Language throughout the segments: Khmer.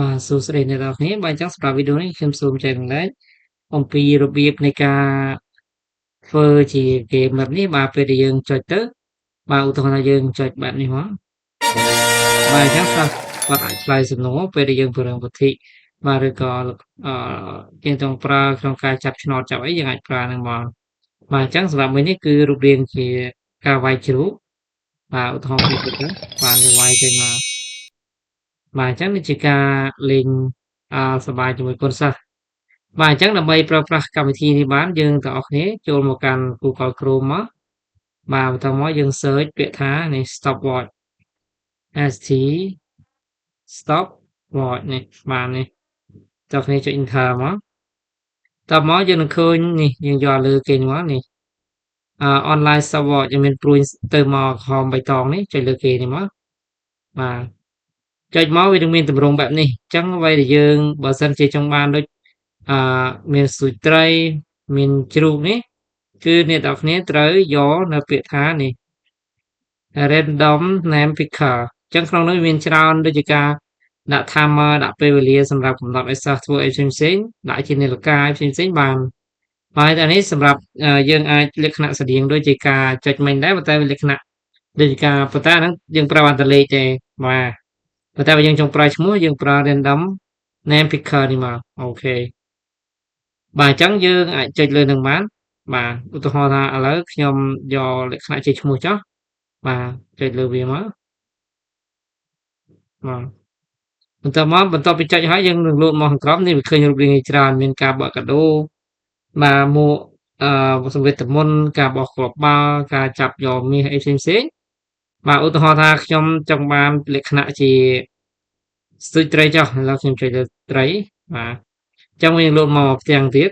បាទសួស្តីអ្នកនរគ្នាបាទអញ្ចឹងសម្រាប់វីដេអូនេះខ្ញុំសូមចែករំលែកអំពីរបៀបនៃការធ្វើជាហ្គេមបែបនេះបាទពេលដែលយើងចុចទៅបាទឧទាហរណ៍ថាយើងចុចបែបនេះមកបាទអញ្ចឹងសិស្សគាត់អាចឆ្លើយសំណួរពេលដែលយើងពង្រឹងពុទ្ធិបាទឬក៏អឺយើងចង់ប្រើក្នុងការចាប់ឆ្នោតចាប់អីយើងអាចប្រើនឹងមកបាទអញ្ចឹងសម្រាប់មួយនេះគឺរូបរាងជាការវាយជ្រូកបាទឧទាហរណ៍ពីទៅបាទយើងវាយចេញមកបាទអញ្ចឹងនេះជាការលេងសប្បាយជាមួយកូនសិស្ស បាទអញ្ចឹងដើម្បីប្រើប្រាស់កម្មវិធីនេះបានយើងទាំងអស់គ្នាចូលមកកាន់ Google Chrome មកបាទបន្តមកយើង search ពាក្យថានេះ stopwatch ST stopwatch នេះបាទនេះតើគ្នាចុច enter មកតមកយើងនឹងឃើញនេះយើងយកលើគេមកនេះonline stopwatch យើងមានព្រួយទៅមកក្រហមបៃតងនេះចុចលើគេនេះមកបាទចុចមកវានឹងមានទម្រង់បែបនេះអញ្ចឹងអ្វីដែលយើងបើសិនជាចង់បានដូចមានស៊ុយត្រីមានជ្រូកនេះគឺអ្នកនរគ្នាត្រូវយកនៅពាក្យថានេះ random name picker អញ្ចឹងក្នុងនោះមានច្រើនដូចជាការដាក់ timer ដាក់ពេលវេលាសម្រាប់កំណត់ឲ្យសិស្សធ្វើអីផ្សេងៗដាក់ជានាឡិកាផ្សេងៗបានហើយតែនេះសម្រាប់យើងអាចលក្ខណៈស្តៀងដូចជាការចុចមិញដែរប៉ុន្តែវាលក្ខណៈដូចជាការប៉ុន្តែហ្នឹងយើងប្រើបានតែលេខទេបាទប៉ុន្តែបើយើងចង់ប្រើឈ្មោះយើងប្រើ random name picker នេះមកអូខេបាទអញ្ចឹងយើងអាចចុចលើនឹងបានបាទឧទាហរណ៍ថាឥឡូវខ្ញុំយកលក្ខណៈជាឈ្មោះចុះបាទចុចលើវាមកបាទបន្ទាប់ពីចុចហើយយើងនឹងលោតមកខាងក្រោមនេះវាឃើញរូបរាងជាច្រើនមានការបើកកាដូបាទមួកសង្វេទមន្តការបោះគ្រាប់បាល់ការចាប់យកមាសអីផ្សេងៗបាទឧទាហរណ៍ថាខ្ញុំចង់បានលក្ខណៈជាស្ទូចត្រីចុះឥឡូវខ្ញុំចុចលើត្រីបាទអញ្ចឹងយើងលោតមកផ្ទាំងទៀត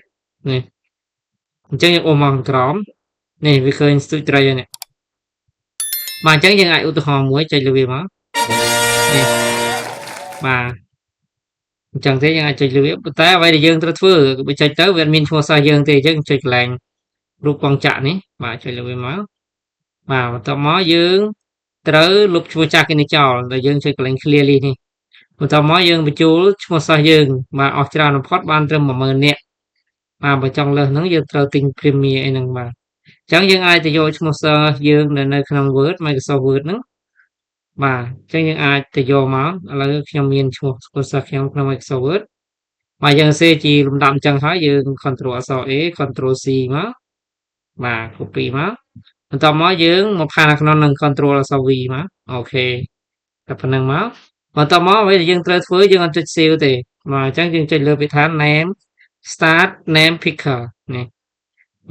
នេះអញ្ចឹងយើងអូសមកខាងក្រោមនេះវាឃើញស្ទូចត្រីហើយនេះបាទអញ្ចឹងយើងអាចឧទាហរណ៍មួយចុចលើវាមកនេះបាទអញ្ចឹងទេយើងអាចចុចលើវាប៉ុន្តែអ្វីដែលយើងត្រូវធ្វើបើចុចទៅវាអត់មានឈ្មោះសិស្សយើងទេអញ្ចឹងចុចកន្លែងរូបកងចក្រនេះបាទចុចលើវាមកបាទបន្ទាប់មកយើងត្រូវលុបឈ្មោះចាស់គេនេះចោលដែលយើងចុចកន្លែង clear list នេះបន្ទាប់មកយើងបញ្ចូលឈ្មោះសិស្សយើងបាទអស់ច្រើនបំផុតបានត្រឹម10000នាក់បាទបើចង់លើសហ្នឹងយើងត្រូវទិញ Premier អីហ្នឹងបាទអញ្ចឹងយើងអាចទៅយកឈ្មោះសិស្សយើងនៅក្នុង Word Microsoft Word ហ្នឹងបាទអញ្ចឹងយើងអាចទៅយកមកឥឡូវខ្ញុំមានឈ្មោះសិស្សខ្ញុំក្នុង Microsoft Word បាទយើងសេជាលំដាប់អញ្ចឹងហើយយើង Control អក្សរ A Control C មកបាទ copy មកបន្ទាប់មកយើងមកផានក្នុងនឹង Control អក្សរ V មកអូខេតែប៉ុណ្្នឹងមកបន្ទាប់មកអ្វីដែលយើងត្រូវធ្វើយើងអត់ចុច save ទេបាទអញ្ចឹងយើងចុចលើពាក្យថា name start name picker នេះ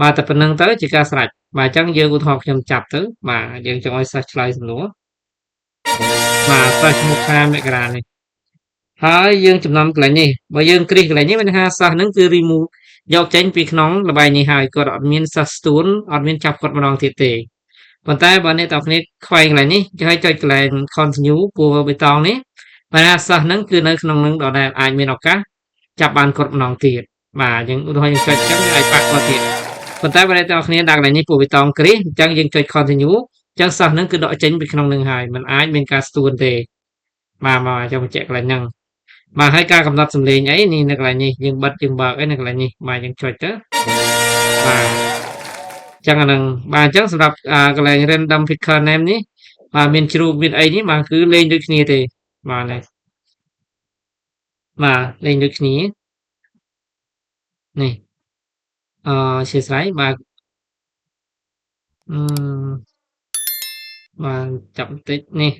បាទតែប៉ុណ្្នឹងទៅជាការស្រេចបាទអញ្ចឹងយើងឧទាហរណ៍ខ្ញុំចាប់ទៅបាទយើងចង់ឲ្យសិស្សឆ្លើយសំណួរបាទសិស្សឈ្មោះខាមករានេះហើយយើងចំណាំកន្លែងនេះបើយើងគ្រីសកន្លែងនេះមានថាសិស្សហ្នឹងគឺ remove យកចេញពីក្នុងល្បែងនេះហើយគាត់អត់មានសិស្សស្ទួនអត់មានចាប់គាត់ម្ដងទៀតទេប៉ុន្តែបើអ្នកទាំងគ្នាខ្វែងកន្លែងនេះគេឲ្យចុចកន្លែង continue ពណ៌បៃតងនេះបាទសិស្សហ្នឹងគឺនៅក្នុងនឹងដដែលអាចមានឱកាសចាប់បានគាត់ម្ដងទៀតបាទយើងឧទាហរណ៍យើងចុចអញ្ចឹងយើងអាចប៉ះគាត់ទៀតប៉ុន្តែបើអ្នកទាំងគ្នាដាក់កន្លែងនេះពណ៌បៃតងគ្រីសអញ្ចឹងយើងចុច continue អញ្ចឹងសិស្សហ្នឹងគឺដកចេញពីក្នុងនឹងហើយมันអាចមានការស្ទួនទេបាទមកចាំបញ្ជាក់កន្លែងហ្នឹងបាទហើយការកំណត់សំឡេងអីនេះនៅកន្លែងនេះយើងបិទយើងបើកអីនៅកន្លែងនេះបាទយើងចុចទៅបាទចឹងអាហ្នឹងបាទអញ្ចឹងសម្រាប់កន្លែង random picker name នេះបាទមានជ្រូកមានអីនេះបាទគឺលេងដូចគ្នាទេបាទនេះបាទលេងដូចគ្នានេះអធ្យាស្រ័យបាទអឺបាទចាប់បន្តិចនេះ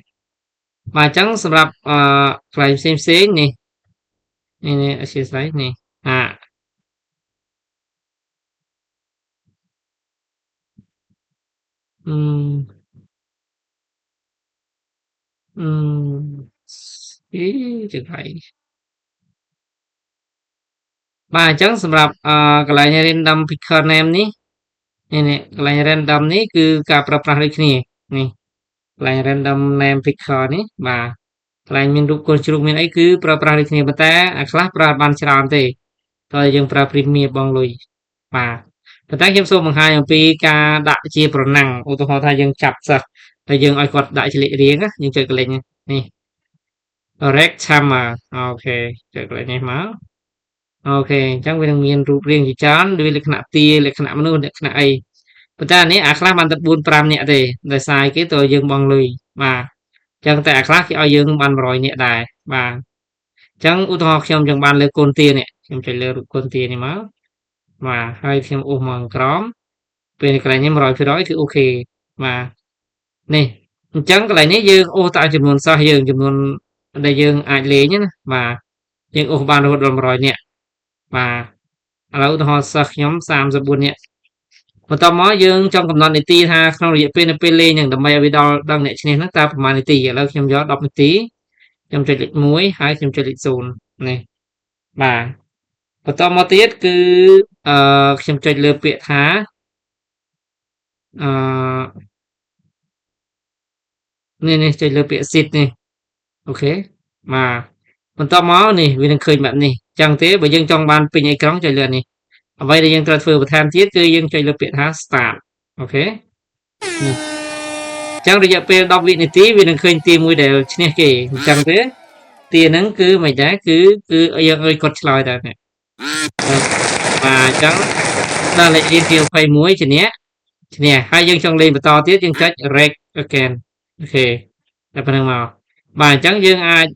បាទអញ្ចឹងសម្រាប់កន្លែងផ្សេងៗនេះនេះអធ្យាស្រ័យនេះអឺអឺអីជើងហើយបាទអញ្ចឹងសម្រាប់កន្លែង random picker name នេះនេះកន្លែង random នេះគឺការប្រើប្រាស់ដូចគ្នានេះកន្លែង random name picker នេះបាទកន្លែងមានរូបកូនជ្រូកមានអីគឺប្រើប្រាស់ដូចគ្នាប៉ុន្តែអាខ្លះប្រើបានច្រើនទេតើយើងប្រើ Premium បងលុយបាទប៉ុន្តែខ្ញុំសូមបង្ហាញអំពីការដាក់ជាប្រណាំងឧទាហរណ៍ថាយើងចាប់សិស្សហើយយើងឲ្យគាត់ដាក់ជាលេខរៀងណាយើងចុចកន្លែងនេះ Red Summer អូខេចុចកន្លែងនេះមកអូខេអញ្ចឹងវានឹងមានរូបរាងជាច្រើនដូចលក្ខណៈទាលក្ខណៈមនុស្សលក្ខណៈអីប៉ុន្តែអានេះអាខ្លះបានតែ4 5នាក់ទេដោយសារគេតើយើងបង់លុយបាទអញ្ចឹងតែអាខ្លះគេឲ្យយើងបាន100នាក់ដែរបាទអញ្ចឹងឧទាហរណ៍ខ្ញុំចង់បានលើកូនទានេះខ្ញុំចុចលើរូបកូនទានេះមកបាទហើយខ្ញុំអូសមកក្រោមពេលកន្លែងនេះ100%គឺអូខេបាទនេះអញ្ចឹងកន្លែងនេះយើងអូសតាមចំនួនសិស្សយើងចំនួនដែលយើងអាចលេងណាបាទយើងអូសបានរហូតដល់100នាក់បាទឥឡូវឧទាហរណ៍សិស្សខ្ញុំ34នាក់បន្ទាប់មកយើងចង់កំណត់នាទីថាក្នុងរយៈពេលនៅពេលលេងហ្នឹងដើម្បីឲ្យវាដល់ដឹងអ្នកឈ្នះហ្នឹងតើប្រហែលនាទីឥឡូវខ្ញុំយក10នាទីខ្ញុំចុចលេខ1ហើយខ្ញុំចុចលេខ0នេះបាទបន្តមកទៀតគឺខ្ញុំចុចលើពាក្យថាអឺនេះចុចលើពាក្យ sit នេះអូខេបាទបន្តមកនេះវានឹងឃើញបែបនេះអញ្ចឹងទេបើយើងចង់បានពេញអេក្រង់ចុចលើនេះអ្វីដែលយើងត្រូវធ្វើបន្ថែមទៀតគឺយើងចុចលើពាក្យថា start អូខេនេះអញ្ចឹងរយៈពេល10វិនាទីវានឹងឃើញទាមួយដែលឈ្នះគេអញ្ចឹងទេទាហ្នឹងគឺមិនដែរគឺយើងឲ្យគាត់ឆ្លើយដែរនេះបាទអញ្ចឹងដល់លេខរៀងទី21ឈ្នះហើយយើងចង់លេងបន្តទៀតយើងចុច rec again អូខេតែប៉ុណ្្នឹងមកបាទអញ្ចឹងយើងអាច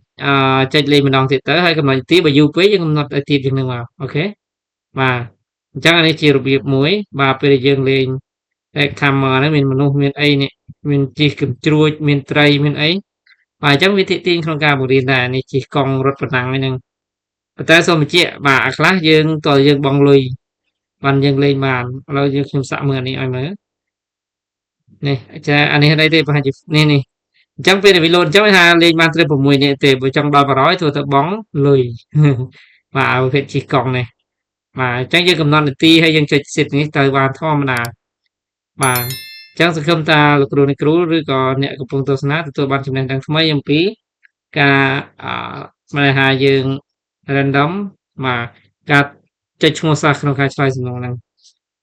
ចុចលេងម្ដងទៀតទៅហើយកំណត់នាទីបើយូរពេកយើងកំណត់ឲ្យទៀតជាងនឹងមកអូខេបាទអញ្ចឹងអានេះជារបៀបមួយបាទពេលដែលយើងលេង Rec Timer ហ្នឹងមានមនុស្សមានអីនេះមានជិះកញ្ជ្រួចមានត្រីមានអីបាទអញ្ចឹងវាទាក់ទាញក្នុងការបង្រៀនដែរនេះជិះកង់រត់ប្រណាំងហ្នឹងប៉ុន្តែសូមបញ្ជាក់បាទអាខ្លះយើងតើយើងបង់លុយបានយើងលេងបានឥឡូវយើងខ្ញុំសាក់មើលអានេះឲ្យមើលនេះចាអានេះអីទេប្រហែលជានេះអញ្ចឹងពេលដែលវាលោតអញ្ចឹងគេថាលេងបានត្រឹម6នាក់ទេបើចង់ដល់100ធ្វើទៅបង់លុយបាទឲ្យគេជិះកង់នេះបាទអញ្ចឹងយើងកំណត់នាទីហើយយើងចុចសិទ្ធនេះទៅបានធម្មតាបាទអញ្ចឹងសង្ឃឹមថាលោកគ្រូអ្នកគ្រូឬក៏អ្នកកំពុងទស្សនាទទួលបានចំណេះដឹងថ្មីអំពីការបញ្ហាយើង random បាទការចុចឈ្មោះសាសក្នុងការឆ្លើយសំណួរហ្នឹង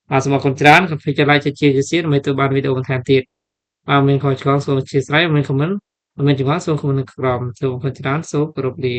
បាទសូមអរគុណច្រើនកុំភ្លេចចុច like ចុច share ដើម្បីទទួលបានវីដេអូបន្ថែមទៀតបាទមានខុសឆ្គងសូមអធិស្ឋានមិនខមមិនមានចម្ងល់សូមខមមិនក្រមសូមអរគុណច្រើនសូមគោរពលា